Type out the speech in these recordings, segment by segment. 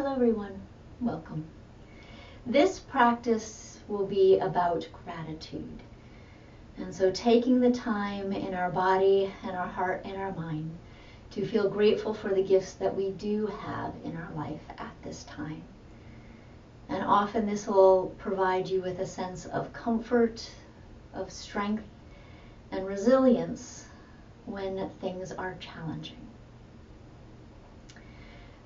Hello everyone, welcome. This practice will be about gratitude. And so taking the time in our body and our heart and our mind to feel grateful for the gifts that we do have in our life at this time. And often this will provide you with a sense of comfort, of strength, and resilience when things are challenging.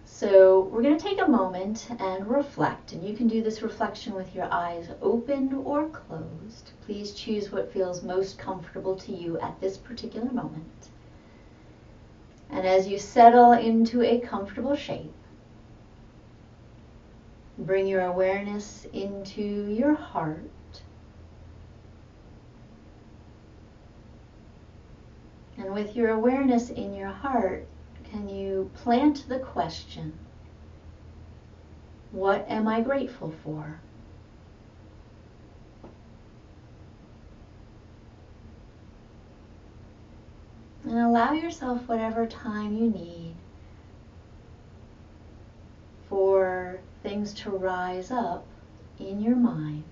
So we're going to take a moment and reflect, and you can do this reflection with your eyes open or closed. Please choose what feels most comfortable to you at this particular moment. And as you settle into a comfortable shape, bring your awareness into your heart. And with your awareness in your heart, can you plant the question, what am I grateful for? And allow yourself whatever time you need for things to rise up in your mind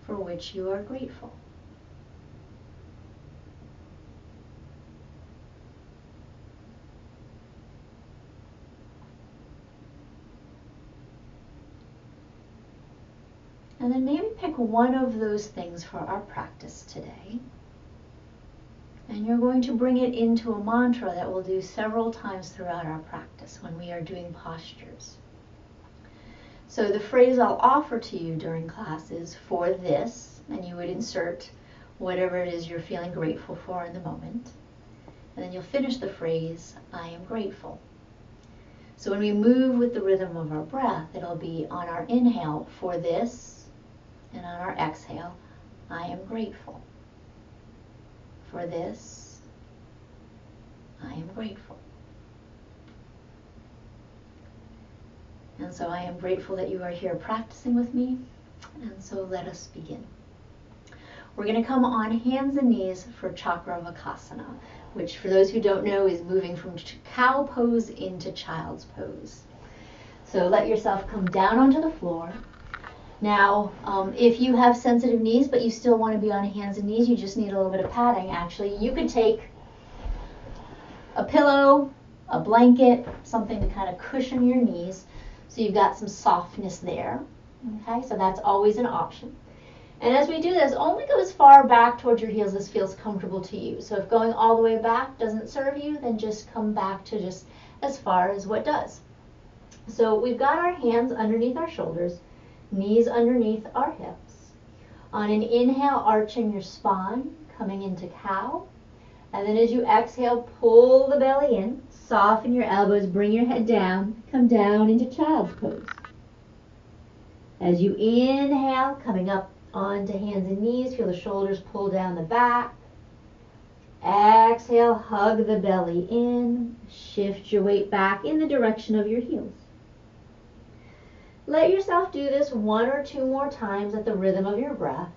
for which you are grateful. And then maybe pick one of those things for our practice today. And you're going to bring it into a mantra that we'll do several times throughout our practice when we are doing postures. So the phrase I'll offer to you during class is for this, and you would insert whatever it is you're feeling grateful for in the moment. And then you'll finish the phrase, I am grateful. So when we move with the rhythm of our breath, it'll be on our inhale, for this, and on our exhale, I am grateful. For this, I am grateful. And so I am grateful that you are here practicing with me. And so let us begin. We're going to come on hands and knees for Chakravakasana, which for those who don't know is moving from cow pose into child's pose. So let yourself come down onto the floor. Now, if you have sensitive knees, but you still want to be on hands and knees, you just need a little bit of padding, actually. You could take a pillow, a blanket, something to kind of cushion your knees, so you've got some softness there. Okay, so that's always an option. And as we do this, only go as far back towards your heels as feels comfortable to you. So if going all the way back doesn't serve you, then just come back to just as far as what does. So we've got our hands underneath our shoulders, knees underneath our hips. On an inhale, arching your spine, coming into cow. And then as you exhale, pull the belly in, soften your elbows, bring your head down, come down into child's pose. As you inhale, coming up onto hands and knees, feel the shoulders pull down the back. Exhale, hug the belly in, shift your weight back in the direction of your heels. Let yourself do this one or two more times at the rhythm of your breath.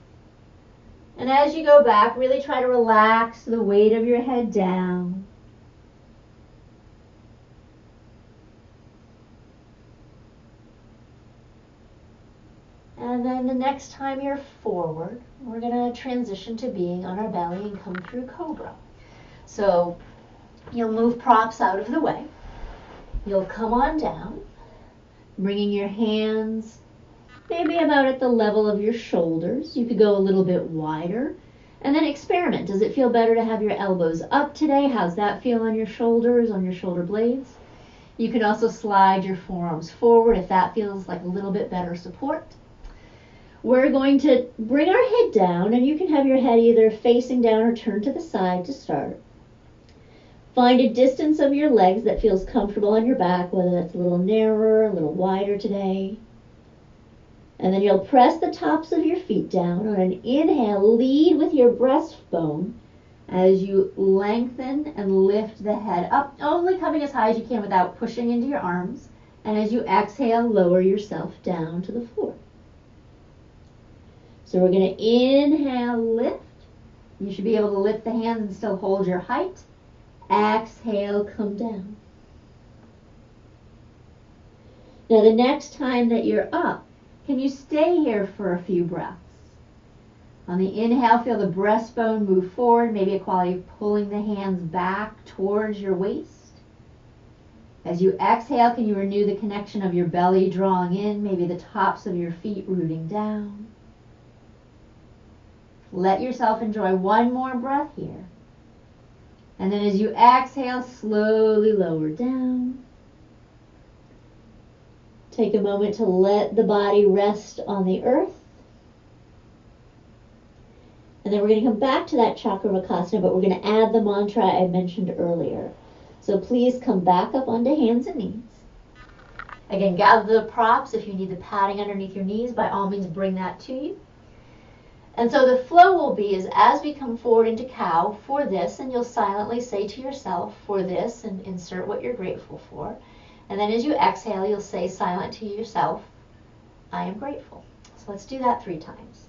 And as you go back, really try to relax the weight of your head down. And then the next time you're forward, we're going to transition to being on our belly and come through Cobra. So you'll move props out of the way. You'll come on down, bringing your hands maybe about at the level of your shoulders. You could go a little bit wider. And then experiment. Does it feel better to have your elbows up today? How's that feel on your shoulders, on your shoulder blades? You can also slide your forearms forward if that feels like a little bit better support. We're going to bring our head down, and you can have your head either facing down or turned to the side to start. Find a distance of your legs that feels comfortable on your back, whether that's a little narrower, a little wider today. And then you'll press the tops of your feet down. On an inhale, lead with your breastbone as you lengthen and lift the head up, only coming as high as you can without pushing into your arms. And as you exhale, lower yourself down to the floor. So we're going to inhale, lift. You should be able to lift the hands and still hold your height. Exhale, come down. Now the next time that you're up, can you stay here for a few breaths? On the inhale, feel the breastbone move forward, maybe a quality of pulling the hands back towards your waist. As you exhale, can you renew the connection of your belly drawing in, maybe the tops of your feet rooting down? Let yourself enjoy one more breath here. And then as you exhale, slowly lower down. Take a moment to let the body rest on the earth. And then we're going to come back to that Chakravakasana, but we're going to add the mantra I mentioned earlier. So please come back up onto hands and knees. Again, gather the props. If you need the padding underneath your knees, by all means bring that to you. And so the flow will be is as we come forward into cow, for this, and you'll silently say to yourself, for this, and insert what you're grateful for. And then as you exhale, you'll say silent to yourself, I am grateful. So let's do that 3 times.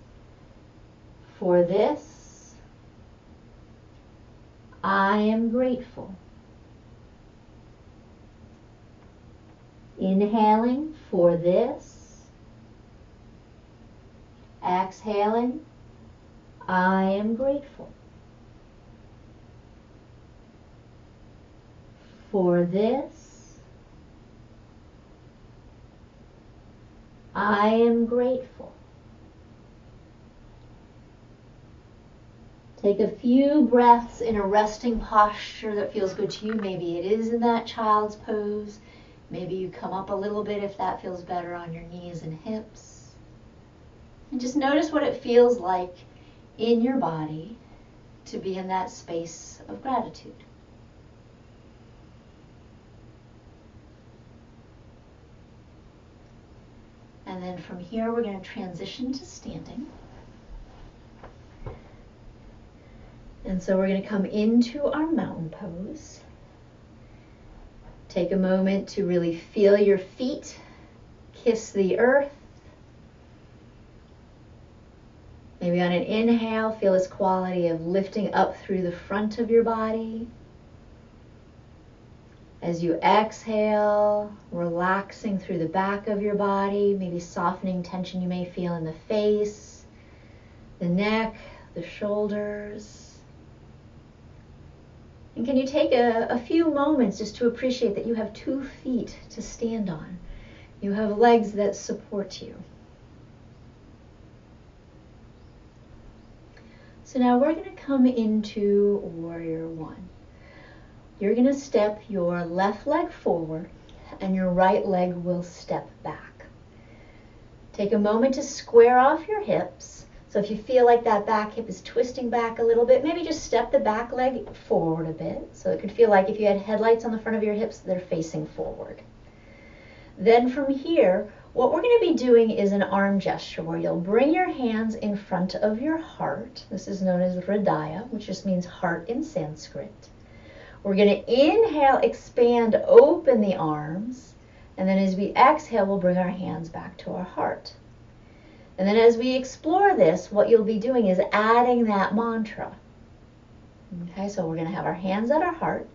For this, I am grateful. Inhaling, for this. Exhaling, I am grateful. For this, I am grateful. Take a few breaths in a resting posture that feels good to you. Maybe it is in that child's pose. Maybe you come up a little bit if that feels better on your knees and hips. And just notice what it feels like in your body to be in that space of gratitude. And then from here, we're going to transition to standing. And so we're going to come into our mountain pose. Take a moment to really feel your feet kiss the earth. Maybe on an inhale, feel this quality of lifting up through the front of your body. As you exhale, relaxing through the back of your body, maybe softening tension you may feel in the face, the neck, the shoulders. And can you take a few moments just to appreciate that you have 2 feet to stand on? You have legs that support you. So now we're going to come into Warrior One. You're going to step your left leg forward and your right leg will step back. Take a moment to square off your hips. So if you feel like that back hip is twisting back a little bit, maybe just step the back leg forward a bit. So it could feel like if you had headlights on the front of your hips, they're facing forward. Then from here, what we're going to be doing is an arm gesture where you'll bring your hands in front of your heart. This is known as Hridaya, which just means heart in Sanskrit. We're going to inhale, expand, open the arms. And then as we exhale, we'll bring our hands back to our heart. And then as we explore this, what you'll be doing is adding that mantra. Okay, so we're going to have our hands at our heart.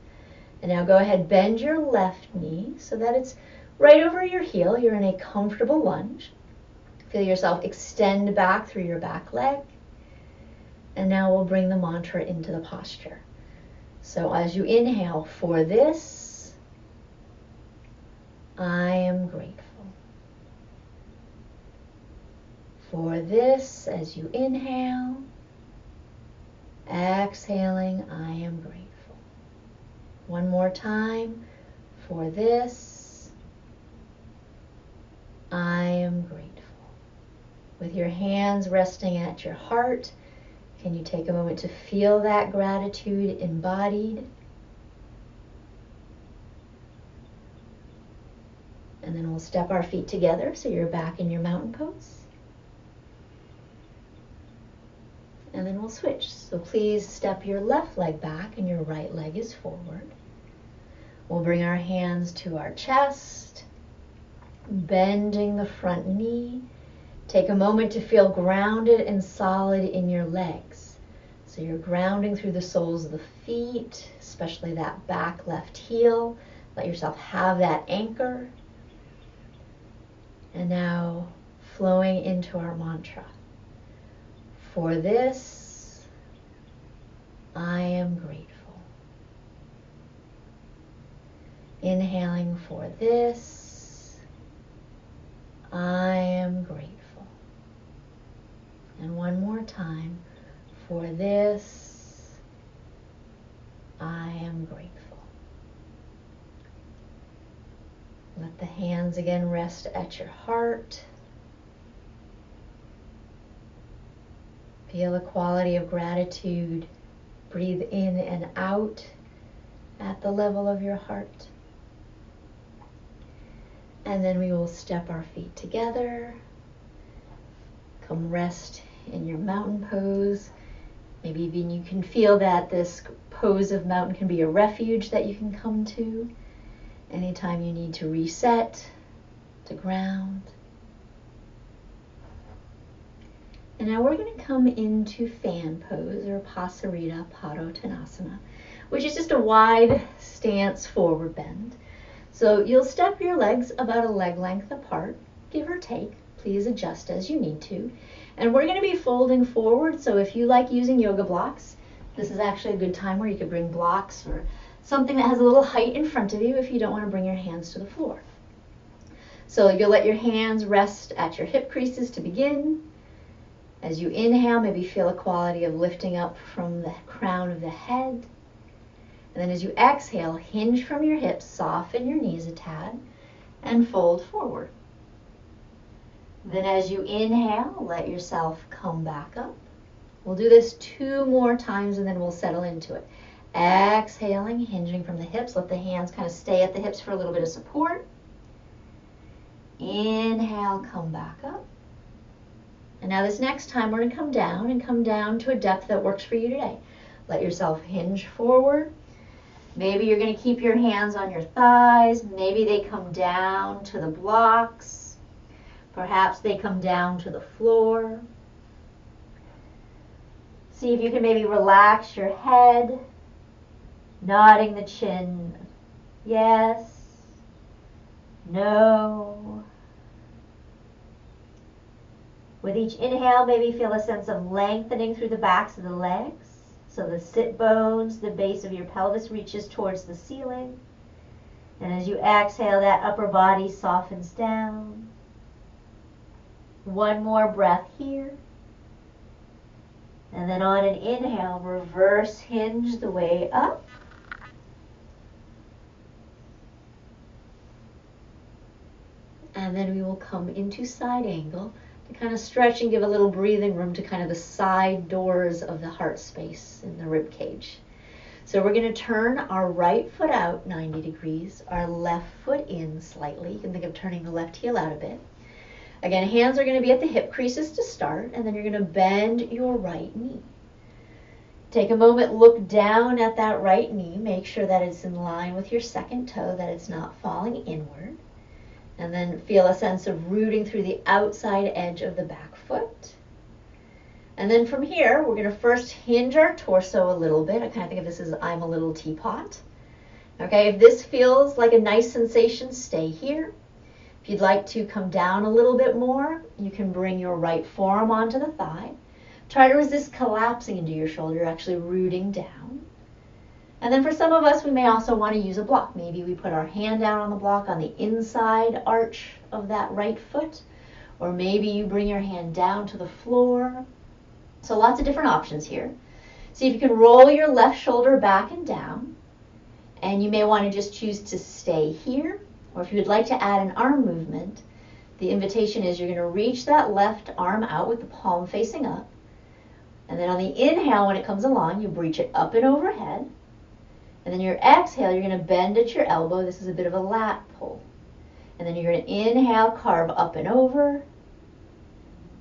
And now go ahead, bend your left knee so that it's right over your heel. You're in a comfortable lunge. Feel yourself extend back through your back leg. And now we'll bring the mantra into the posture. So as you inhale, for this, I am grateful. For this, as you inhale, exhaling, I am grateful. One more time. For this, I am grateful. With your hands resting at your heart, can you take a moment to feel that gratitude embodied? And then we'll step our feet together so you're back in your mountain pose. And then we'll switch. So please step your left leg back and your right leg is forward. We'll bring our hands to our chest, bending the front knee. Take a moment to feel grounded and solid in your legs. So you're grounding through the soles of the feet, especially that back left heel. Let yourself have that anchor. And now flowing into our mantra. For this, I am grateful. Inhaling, for this, I am grateful. And one more time. For this, I am grateful. Let the hands again rest at your heart. Feel the quality of gratitude. Breathe in and out at the level of your heart. And then we will step our feet together. Come rest in your mountain pose. Maybe even you can feel that this pose of mountain can be a refuge that you can come to anytime you need to reset, to ground. And now we're going to come into fan pose, or Pasarita Padottanasana, which is just a wide stance forward bend. So you'll step your legs about a leg length apart, give or take. Please adjust as you need to. And we're going to be folding forward, so if you like using yoga blocks, this is actually a good time where you could bring blocks or something that has a little height in front of you if you don't want to bring your hands to the floor. So you'll let your hands rest at your hip creases to begin. As you inhale, maybe feel a quality of lifting up from the crown of the head. And then as you exhale, hinge from your hips, soften your knees a tad, and fold forward. Then as you inhale, let yourself come back up. We'll do this 2 more times and then we'll settle into it. Exhaling, hinging from the hips. Let the hands kind of stay at the hips for a little bit of support. Inhale, come back up. And now this next time we're going to come down to a depth that works for you today. Let yourself hinge forward. Maybe you're going to keep your hands on your thighs. Maybe they come down to the blocks. Perhaps they come down to the floor. See if you can maybe relax your head, nodding the chin. Yes, no. With each inhale, maybe feel a sense of lengthening through the backs of the legs. So the sit bones, the base of your pelvis reaches towards the ceiling. And as you exhale, that upper body softens down. One more breath here. And then on an inhale, reverse hinge the way up. And then we will come into side angle to kind of stretch and give a little breathing room to kind of the side doors of the heart space in the rib cage. So we're going to turn our right foot out 90 degrees, our left foot in slightly. You can think of turning the left heel out a bit. Again, hands are going to be at the hip creases to start, and then you're going to bend your right knee. Take a moment, look down at that right knee. Make sure that it's in line with your second toe, that it's not falling inward. And then feel a sense of rooting through the outside edge of the back foot. And then from here, we're going to first hinge our torso a little bit. I kind of think of this as I'm a little teapot. Okay, if this feels like a nice sensation, stay here. If you'd like to come down a little bit more, you can bring your right forearm onto the thigh. Try to resist collapsing into your shoulder, You're actually rooting down. And then for some of us, we may also want to use a block. Maybe we put our hand down on the block on the inside arch of that right foot. Or maybe you bring your hand down to the floor. So lots of different options here. See if you can roll your left shoulder back and down. And you may want to just choose to stay here. Or if you would like to add an arm movement, the invitation is you're going to reach that left arm out with the palm facing up. And then on the inhale, when it comes along, you reach it up and overhead. And then your exhale, you're going to bend at your elbow. This is a bit of a lat pull. And then you're going to inhale, carve up and over.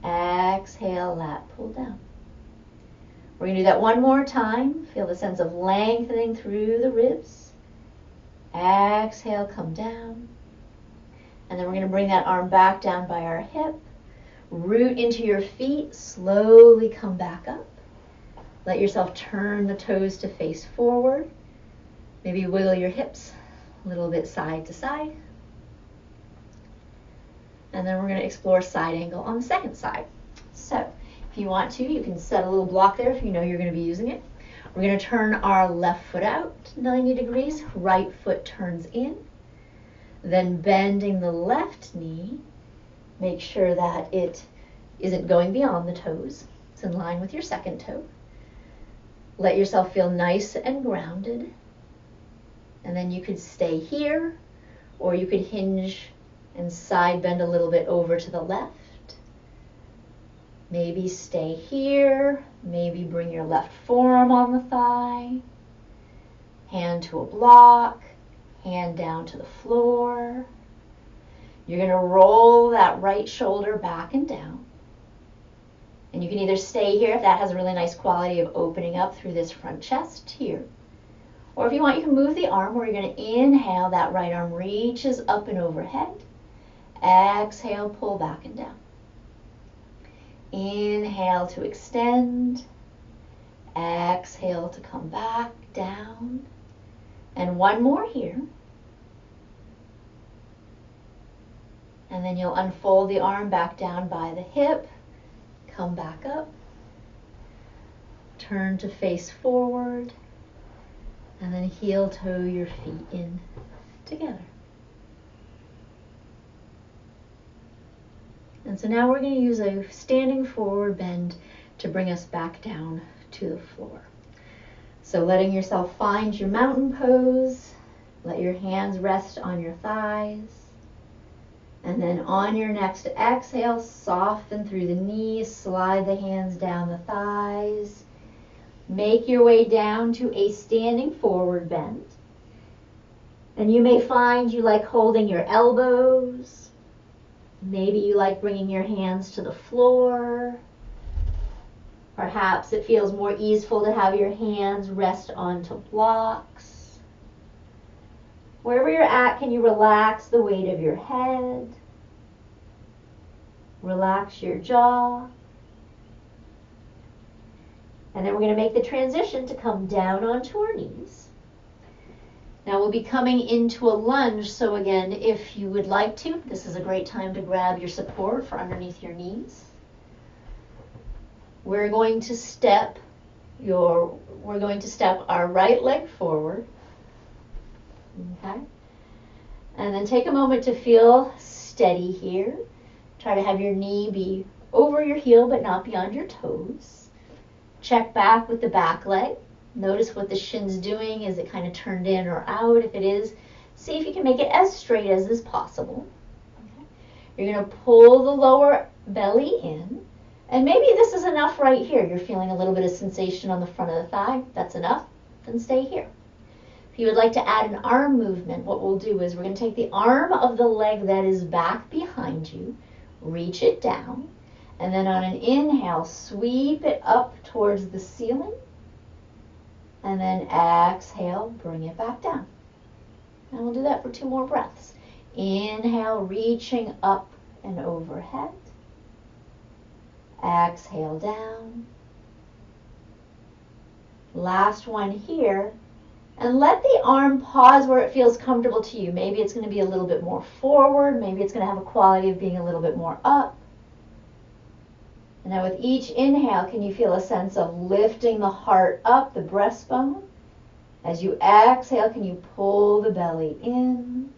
Exhale, lat pull down. We're going to do that one more time. Feel the sense of lengthening through the ribs. Exhale, come down. And then we're going to bring that arm back down by our hip. Root into your feet. Slowly come back up. Let yourself turn the toes to face forward. Maybe wiggle your hips a little bit side to side. And then we're going to explore side angle on the second side. So if you want to, you can set a little block there if you know you're going to be using it. We're going to turn our left foot out 90 degrees, right foot turns in. Then bending the left knee, make sure that it isn't going beyond the toes. It's in line with your second toe. Let yourself feel nice and grounded. And then you could stay here, or you could hinge and side bend a little bit over to the left. Maybe stay here, maybe bring your left forearm on the thigh, hand to a block, hand down to the floor. You're going to roll that right shoulder back and down. And you can either stay here if that has a really nice quality of opening up through this front chest here. Or if you want, you can move the arm where you're going to inhale, that right arm reaches up and overhead. Exhale, pull back and down. Inhale to extend. Exhale to come back down. And one more here. And then you'll unfold the arm back down by the hip. Come back up. Turn to face forward. And then heel toe your feet in together. And so now we're going to use a standing forward bend to bring us back down to the floor. So letting yourself find your mountain pose. Let your hands rest on your thighs. And then on your next exhale, soften through the knees, slide the hands down the thighs. Make your way down to a standing forward bend. And you may find you like holding your elbows. Maybe you like bringing your hands to the floor. Perhaps it feels more easeful to have your hands rest onto blocks. Wherever you're at, can you relax the weight of your head? Relax your jaw. And then we're going to make the transition to come down onto our knees. Now we'll be coming into a lunge, so again, if you would like to, this is a great time to grab your support for underneath your knees. We're going to step our right leg forward. Okay? And then take a moment to feel steady here. Try to have your knee be over your heel but not beyond your toes. Check back with the back leg. Notice what the shin's doing. Is it kind of turned in or out? If it is, see if you can make it as straight as is possible. Okay. You're going to pull the lower belly in. And maybe this is enough right here. You're feeling a little bit of sensation on the front of the thigh. That's enough. Then stay here. If you would like to add an arm movement, what we'll do is we're going to take the arm of the leg that is back behind you, reach it down, and then on an inhale, sweep it up towards the ceiling. And then exhale, bring it back down. And we'll do that for 2 more breaths. Inhale, reaching up and overhead. Exhale down. Last one here. And let the arm pause where it feels comfortable to you. Maybe it's going to be a little bit more forward. Maybe it's going to have a quality of being a little bit more up. And now with each inhale, can you feel a sense of lifting the heart up, the breastbone? As you exhale, can you pull the belly in?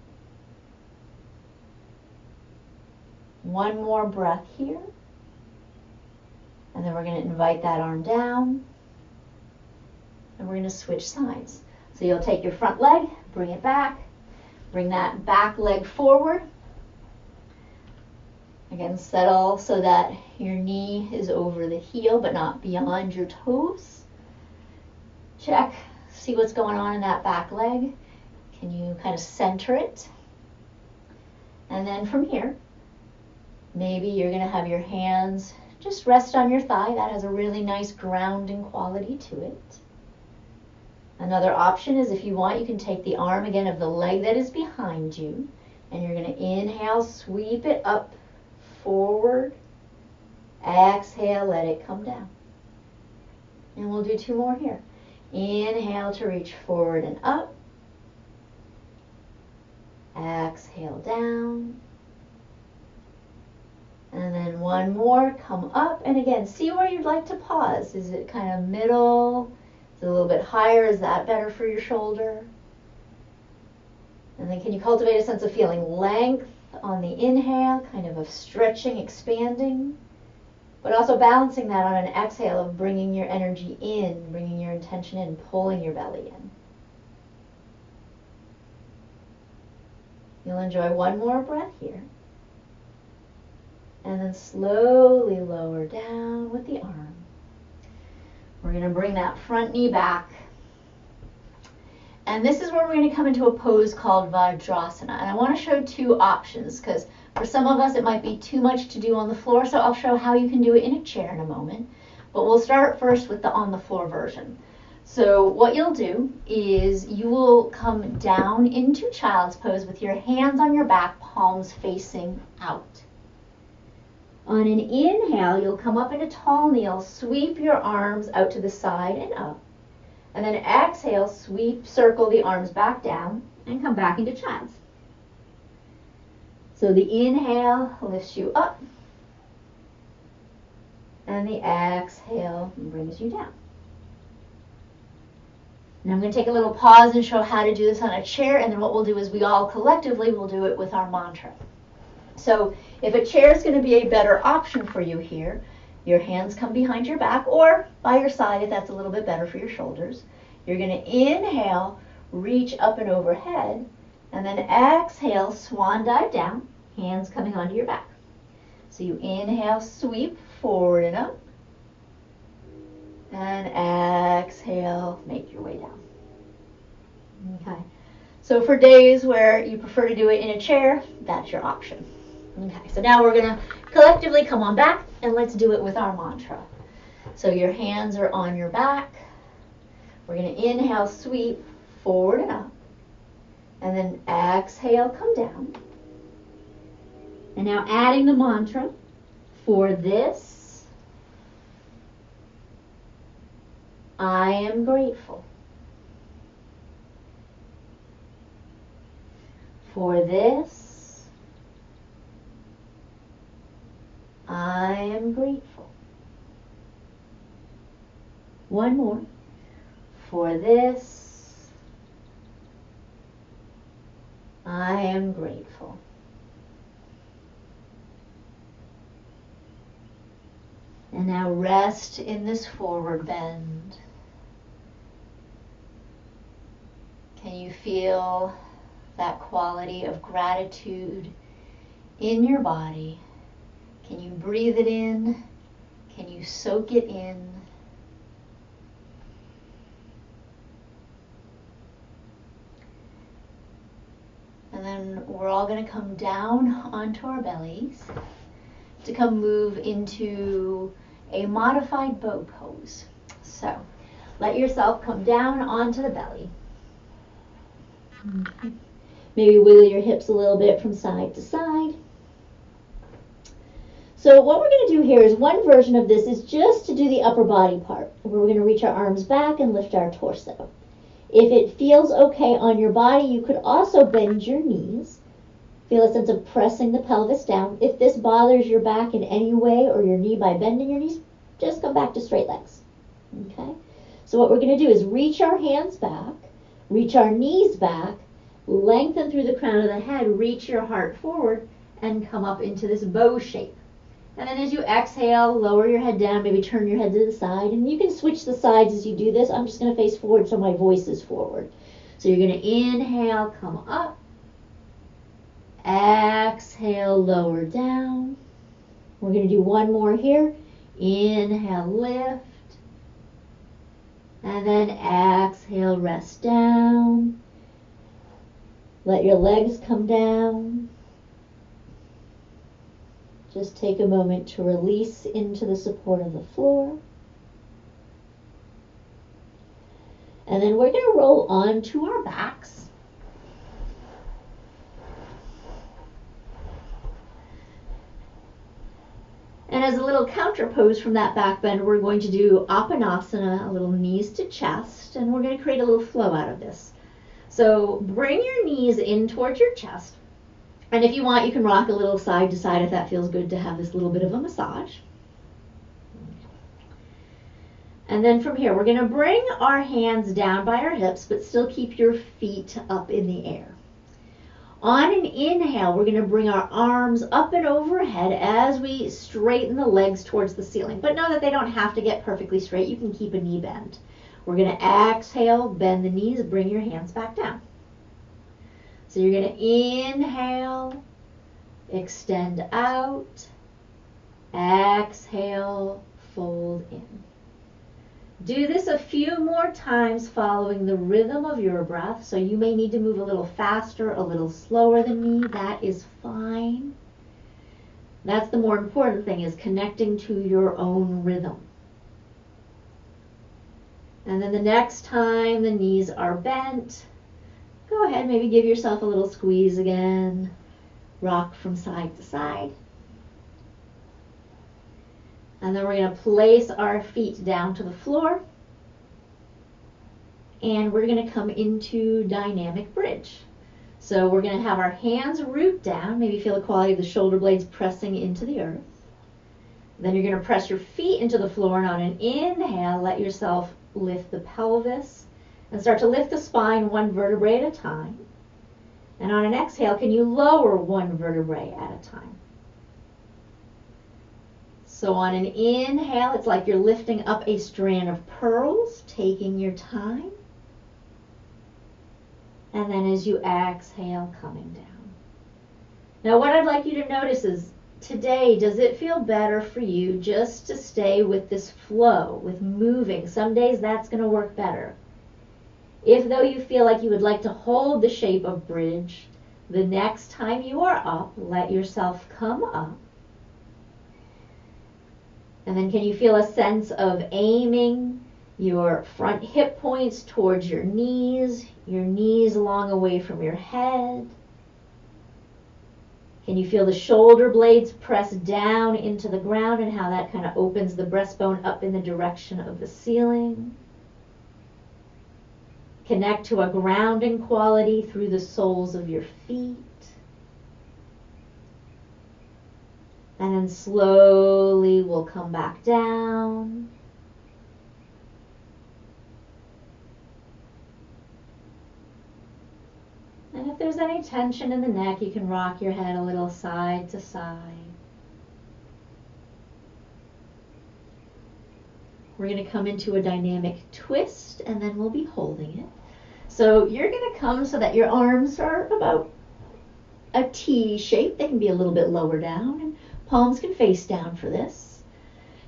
One more breath here. And then we're going to invite that arm down. And we're going to switch sides. So you'll take your front leg, bring it back. Bring that back leg forward. Again, settle so that your knee is over the heel but not beyond your toes. Check, see what's going on in that back leg. Can you kind of center it? And then from here, maybe you're going to have your hands just rest on your thigh. That has a really nice grounding quality to it. Another option is if you want, you can take the arm again of the leg that is behind you, and you're going to inhale, sweep it up, forward, exhale, let it come down. And we'll do 2 more here. Inhale to reach forward and up. Exhale down. one more, come up, and again, see where you'd like to pause. Is it kind of middle? Is it a little bit higher? Is that better for your shoulder? And then can you cultivate a sense of feeling length on the inhale, kind of stretching, expanding, but also balancing that on an exhale of bringing your energy in, bringing your intention in, pulling your belly in. You'll enjoy one more breath here. And then slowly lower down with the arm. We're going to bring that front knee back. And this is where we're going to come into a pose called Vajrasana. And I want to show two options because for some of us it might be too much to do on the floor, so I'll show how you can do it in a chair in a moment. But we'll start first with the on the floor version. So what you'll do is you will come down into child's pose with your hands on your back, palms facing out. On an inhale, you'll come up into tall kneel, sweep your arms out to the side and up. And then exhale, sweep, circle the arms back down and come back into child's. So the inhale lifts you up. And the exhale brings you down. And I'm going to take a little pause and show how to do this on a chair, and then what we'll do is we all collectively will do it with our mantra. So if a chair is going to be a better option for you here, your hands come behind your back or by your side if that's a little bit better for your shoulders. You're going to inhale, reach up and overhead, and then exhale, swan dive down, hands coming onto your back. So you inhale, sweep forward and up. And exhale, make your way down. Okay. So for days where you prefer to do it in a chair, that's your option. Okay. So now we're going to collectively come on back and let's do it with our mantra. So your hands are on your back. We're going to inhale, sweep forward and up. And then exhale, come down. And now adding the mantra, for this, I am grateful. For this, I am grateful. One more. For this, I am grateful. And now rest in this forward bend. Can you feel that quality of gratitude in your body? Can you breathe it in? Can you soak it in? And then we're all going to come down onto our bellies to come move into a modified bow pose. So let yourself come down onto the belly. Maybe wiggle your hips a little bit from side to side. So what we're going to do here is one version of this is just to do the upper body part, where we're going to reach our arms back and lift our torso. If it feels okay on your body, you could also bend your knees. Feel a sense of pressing the pelvis down. If this bothers your back in any way or your knee by bending your knees, just come back to straight legs. Okay? So what we're going to do is reach our hands back, reach our knees back, lengthen through the crown of the head, reach your heart forward, and come up into this bow shape. And then as you exhale, lower your head down, maybe turn your head to the side. And you can switch the sides as you do this. I'm just going to face forward so my voice is forward. So you're going to inhale, come up. Exhale, lower down. We're going to do one more here. Inhale, lift. And then exhale, rest down. Let your legs come down. Just take a moment to release into the support of the floor. And then we're going to roll onto our backs. And as a little counter pose from that back bend, we're going to do Apanasana, a little knees to chest, and we're going to create a little flow out of this. So bring your knees in towards your chest, And if you want, you can rock a little side to side if that feels good to have this little bit of a massage. And then from here, we're going to bring our hands down by our hips, but still keep your feet up in the air. On an inhale, we're going to bring our arms up and overhead as we straighten the legs towards the ceiling. But know that they don't have to get perfectly straight. You can keep a knee bend. We're going to exhale, bend the knees, bring your hands back down. So you're going to inhale, extend out, exhale, fold in. Do this a few more times following the rhythm of your breath. So you may need to move a little faster, a little slower than me. That is fine. That's the more important thing, is connecting to your own rhythm. And then the next time the knees are bent, go ahead, maybe give yourself a little squeeze again. Rock from side to side. And then we're going to place our feet down to the floor. And we're going to come into dynamic bridge. So we're going to have our hands root down. Maybe feel the quality of the shoulder blades pressing into the earth. Then you're going to press your feet into the floor. And on an inhale, let yourself lift the pelvis. And start to lift the spine one vertebrae at a time. And on an exhale, can you lower one vertebrae at a time? So on an inhale, it's like you're lifting up a strand of pearls, taking your time. And then as you exhale, coming down. Now what I'd like you to notice is, today, does it feel better for you just to stay with this flow, with moving? Some days that's going to work better. If though you feel like you would like to hold the shape of bridge, the next time you are up, let yourself come up. And then can you feel a sense of aiming your front hip points towards your knees long away from your head? Can you feel the shoulder blades press down into the ground and how that kind of opens the breastbone up in the direction of the ceiling? Connect to a grounding quality through the soles of your feet. And then slowly we'll come back down. And if there's any tension in the neck, you can rock your head a little side to side. We're going to come into a dynamic twist, and then we'll be holding it. So you're going to come so that your arms are about a T shape. They can be a little bit lower down, and palms can face down for this.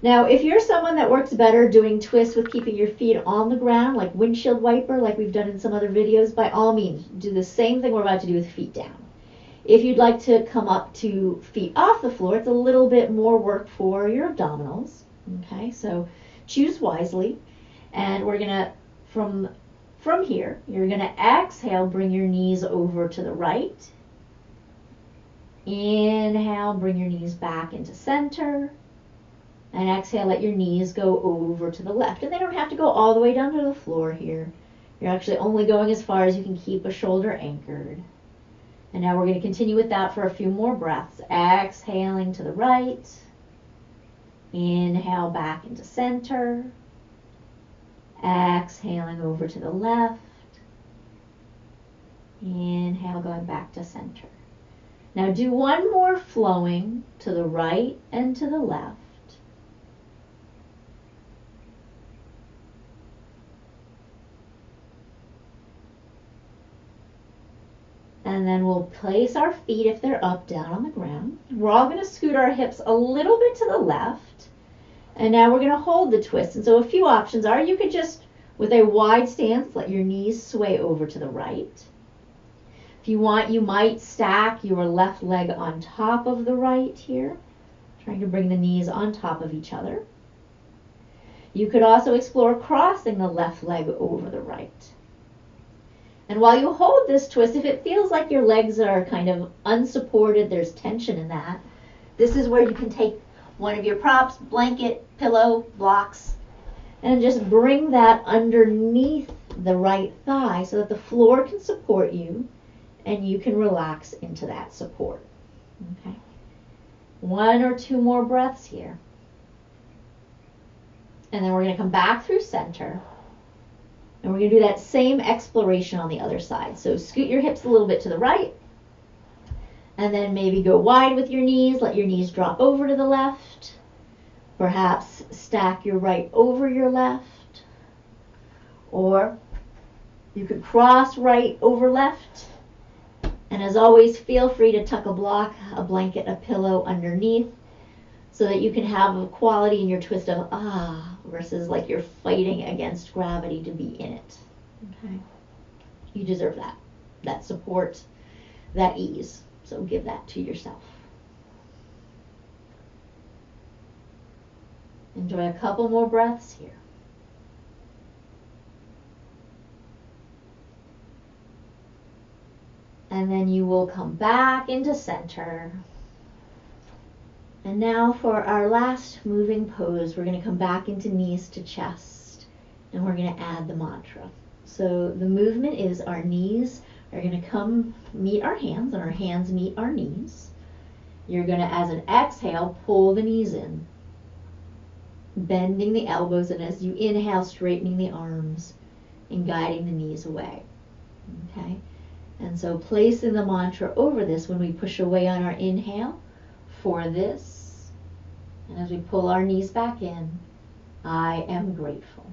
Now, if you're someone that works better doing twists with keeping your feet on the ground, like windshield wiper, like we've done in some other videos, by all means, do the same thing we're about to do with feet down. If you'd like to come up to feet off the floor, it's a little bit more work for your abdominals. Okay, so choose wisely. And we're going to, from here, you're going to exhale, bring your knees over to the right. Inhale, bring your knees back into center. And exhale, let your knees go over to the left. And they don't have to go all the way down to the floor here. You're actually only going as far as you can keep a shoulder anchored. And now we're going to continue with that for a few more breaths. Exhaling to the right. Inhale back into center. Exhaling over to the left. Inhale, going back to center. Now do one more flowing to the right and to the left. And then we'll place our feet, if they're up, down on the ground. We're all going to scoot our hips a little bit to the left. And now we're going to hold the twist. And so a few options are, you could just, with a wide stance, let your knees sway over to the right. If you want, you might stack your left leg on top of the right here, trying to bring the knees on top of each other. You could also explore crossing the left leg over the right. And while you hold this twist, if it feels like your legs are kind of unsupported, there's tension in that, this is where you can take one of your props, blanket, pillow, blocks, and just bring that underneath the right thigh so that the floor can support you and you can relax into that support. Okay. 1 or 2 more breaths here. And then we're going to come back through center. And we're going to do that same exploration on the other side. So scoot your hips a little bit to the right. And then maybe go wide with your knees. Let your knees drop over to the left. Perhaps stack your right over your left. Or you could cross right over left. And as always, feel free to tuck a block, a blanket, a pillow underneath so that you can have a quality in your twist of versus like you're fighting against gravity to be in it. Okay? You deserve that. That support, that ease. So give that to yourself. Enjoy a couple more breaths here. And then you will come back into center. And now for our last moving pose, we're going to come back into knees to chest. And we're going to add the mantra. So the movement is our knees are going to come meet our hands, and our hands meet our knees. You're going to, as an exhale, pull the knees in, bending the elbows, and as you inhale, straightening the arms and guiding the knees away. Okay? And so placing the mantra over this when we push away on our inhale, for this, and as we pull our knees back in, I am grateful.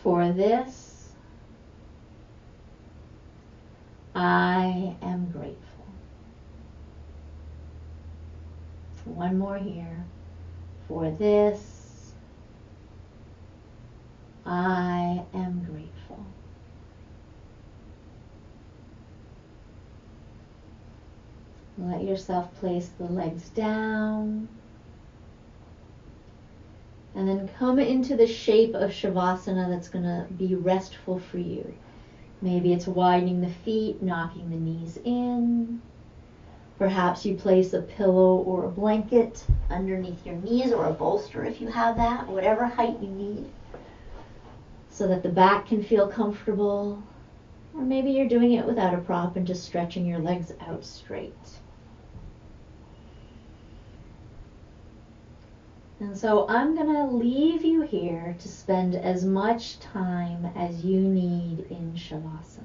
For this, I am grateful. One more here. For this, I am grateful. Let yourself place the legs down. And then come into the shape of Shavasana that's going to be restful for you. Maybe it's widening the feet, knocking the knees in. Perhaps you place a pillow or a blanket underneath your knees, or a bolster if you have that, whatever height you need, so that the back can feel comfortable. Or maybe you're doing it without a prop and just stretching your legs out straight. And so I'm going to leave you here to spend as much time as you need in Shavasana.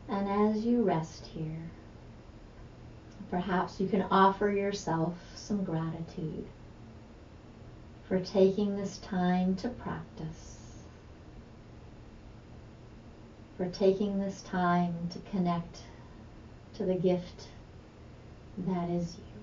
And as you rest here, perhaps you can offer yourself some gratitude for taking this time to practice, for taking this time to connect to the gift that is you.